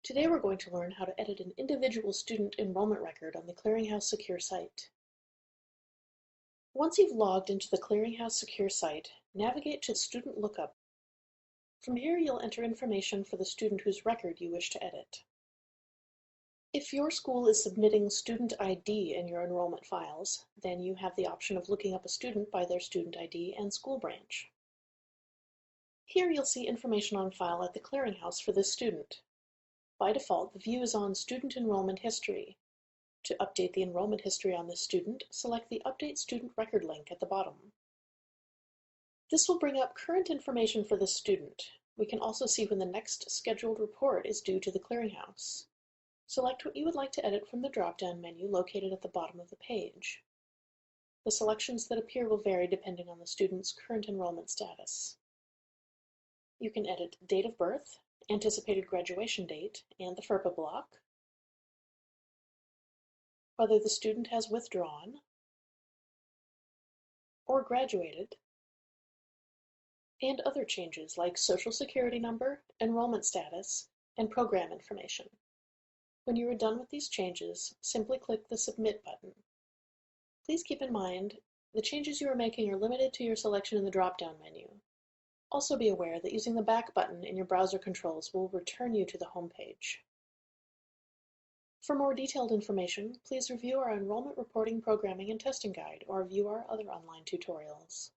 Today we're going to learn how to edit an individual student enrollment record on the Clearinghouse Secure site. Once you've logged into the Clearinghouse Secure site, navigate to Student Lookup. From here you'll enter information for the student whose record you wish to edit. If your school is submitting student ID in your enrollment files, then you have the option of looking up a student by their student ID and school branch. Here you'll see information on file at the Clearinghouse for this student. By default, the view is on Student Enrollment History. To update the enrollment history on this student, select the Update Student Record link at the bottom. This will bring up current information for this student. We can also see when the next scheduled report is due to the Clearinghouse. Select what you would like to edit from the drop-down menu located at the bottom of the page. The selections that appear will vary depending on the student's current enrollment status. You can edit date of birth, anticipated graduation date, and the FERPA block, whether the student has withdrawn or graduated, and other changes like Social Security number, enrollment status, and program information. When you are done with these changes, simply click the Submit button. Please keep in mind the changes you are making are limited to your selection in the drop-down menu. Also be aware that using the back button in your browser controls will return you to the home page. For more detailed information, please review our Enrollment Reporting Programming and Testing Guide or view our other online tutorials.